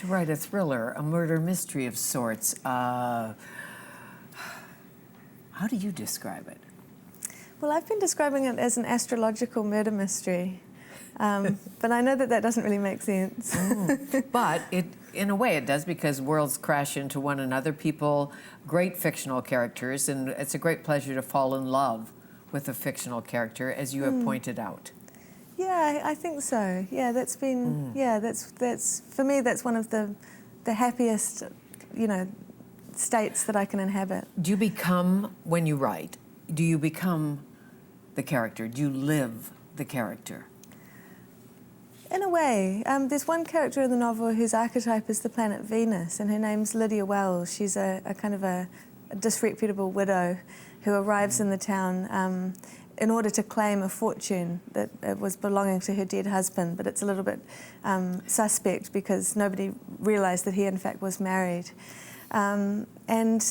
To write a thriller, a murder mystery of sorts, how do you describe it? Well, I've been describing it as an astrological murder mystery, but I know that that doesn't really make sense. But in a way it does, because worlds crash into one another, people, great fictional characters, and it's a great pleasure to fall in love with a fictional character, as you have pointed out. Yeah, I think so. Yeah, that's been, yeah, that's for me, that's one of the happiest, you know, states that I can inhabit. Do you become, when you write, do you become the character? Do you live the character? In a way. There's one character in the novel whose archetype is the planet Venus, and her name's Lydia Wells. She's a kind of a disreputable widow who arrives in the town in order to claim a fortune that was belonging to her dead husband, but it's a little bit suspect because nobody realised that he in fact was married. And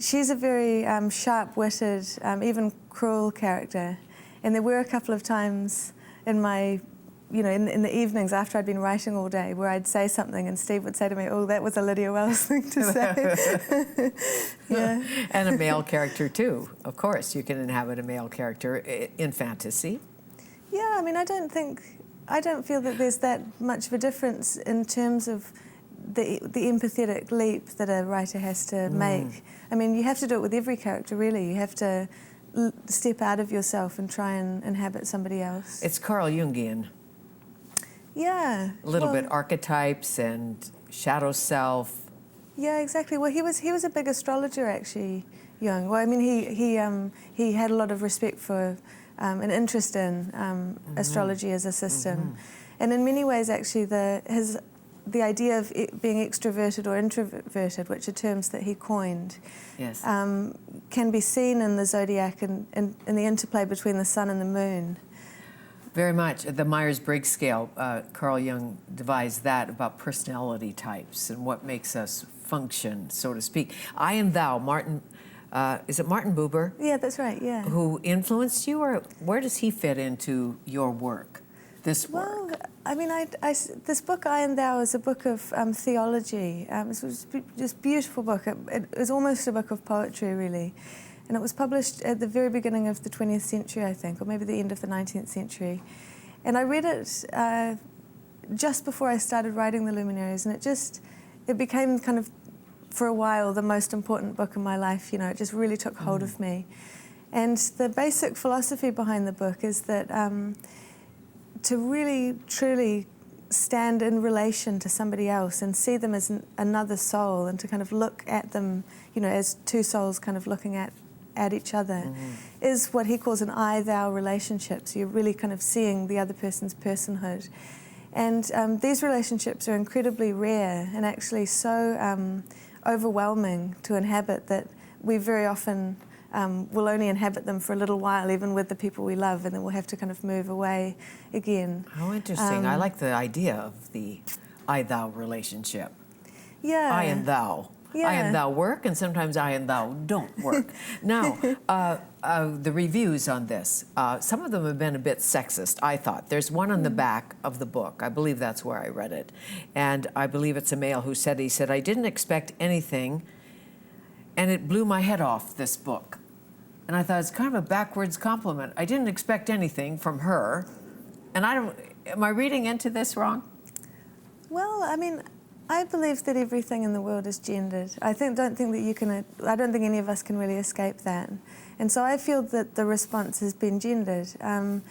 she's a very sharp-witted, even cruel character. And there were a couple of times in my, you know, in the evenings after I'd been writing all day, where I'd say something and Steve would say to me, "Oh, that was a Lydia Wells thing to say." Yeah. And a male character too, of course. You can inhabit a male character in fantasy. Yeah, I mean, I don't feel that there's that much of a difference in terms of the empathetic leap that a writer has to make. I mean, you have to do it with every character, really. You have to step out of yourself and try and inhabit somebody else. It's Carl Jungian. Yeah. A little bit archetypes and shadow self. Yeah, exactly. Well, he was a big astrologer, actually, Jung. Well, I mean, he had a lot of respect for an interest in astrology as a system, and in many ways, actually, the idea of it being extroverted or introverted, which are terms that he coined, yes, can be seen in the zodiac and in the interplay between the sun and the moon. Very much. The Myers-Briggs scale, Carl Jung devised that about personality types and what makes us function, so to speak. I and Thou, Martin, is it Martin Buber? Yeah, that's right, yeah. Who influenced you, or where does he fit into your work, this work? Well, I mean, this book, I and Thou, is a book of theology. It's just a beautiful book. It was almost a book of poetry, really. And it was published at the very beginning of the 20th century, I think, or maybe the end of the 19th century. And I read it just before I started writing The Luminaries, and it became kind of, for a while, the most important book in my life. You know, it just really took hold of me. And the basic philosophy behind the book is that to really, truly stand in relation to somebody else and see them as another soul, and to kind of look at them, you know, as two souls kind of looking at each other, is what he calls an I-thou relationship. So you're really kind of seeing the other person's personhood. And these relationships are incredibly rare and actually so overwhelming to inhabit that we very often will only inhabit them for a little while, even with the people we love, and then we'll have to kind of move away again. How interesting. I like the idea of the I-thou relationship. Yeah. I and thou. Yeah. I and thou work, and sometimes I and thou don't work. Now, the reviews on this, some of them have been a bit sexist, I thought. There's one on the back of the book. I believe that's where I read it. And I believe it's a male who said, I didn't expect anything, and it blew my head off, this book. And I thought, it's kind of a backwards compliment. I didn't expect anything from her. And am I reading into this wrong? Well, I mean, I believe that everything in the world is gendered. I don't think any of us can really escape that. And so I feel that the response has been gendered. And,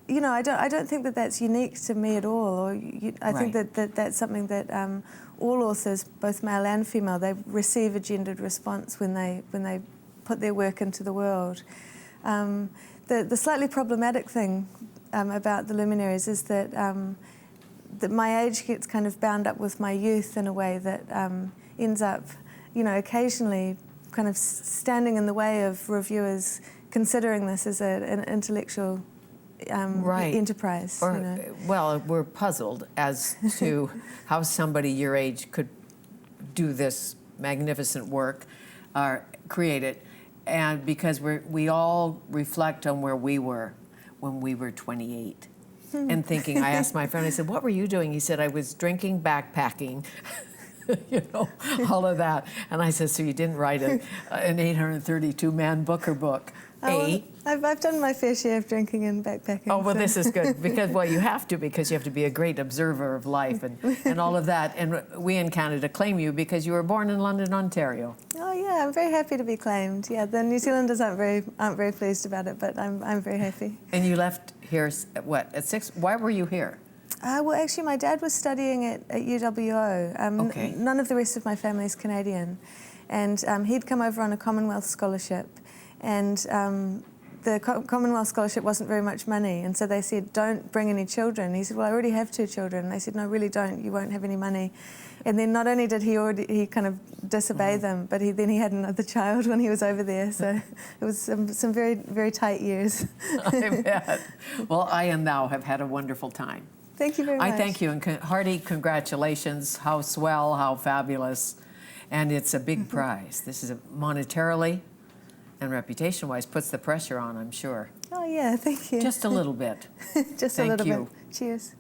you know, I don't think that that's unique to me at all. I think that that's something that all authors, both male and female, they receive a gendered response when they put their work into the world. The slightly problematic thing about The Luminaries is that that my age gets kind of bound up with my youth in a way that ends up, you know, occasionally kind of standing in the way of reviewers considering this as an intellectual enterprise. Or, you know? Well, we're puzzled as to how somebody your age could do this magnificent work, create it, and because we all reflect on where we were when we were 28. and thinking. I asked my friend, I said, what were you doing? He said, I was drinking, backpacking, you know, all of that. And I said, so you didn't write an 832-man Booker book, eh? I've done my fair share of drinking and backpacking. Oh, well, so. this is good because, well, you have to be a great observer of life and all of that. And we in Canada claim you because you were born in London, Ontario. Oh yeah, I'm very happy to be claimed. Yeah, the New Zealanders aren't very pleased about it, but I'm very happy. And you left here at what, at 6? Why were you here? Well, actually, my dad was studying at UWO. Okay. None of the rest of my family is Canadian, and he'd come over on a Commonwealth scholarship, and the Commonwealth scholarship wasn't very much money, and so they said, don't bring any children. He said, well, I already have 2 children. And they said, no, really don't. You won't have any money. And then not only did he kind of disobey them, but then he had another child when he was over there. So it was some very, very tight years. I bet. Well, I and thou have had a wonderful time. Thank you very much. I thank you, and hearty congratulations. How swell, how fabulous. And it's a big prize. This is monetarily and reputation-wise puts the pressure on, I'm sure. Oh, yeah, thank you. Just a little bit. Just Thank a little you. bit. Cheers.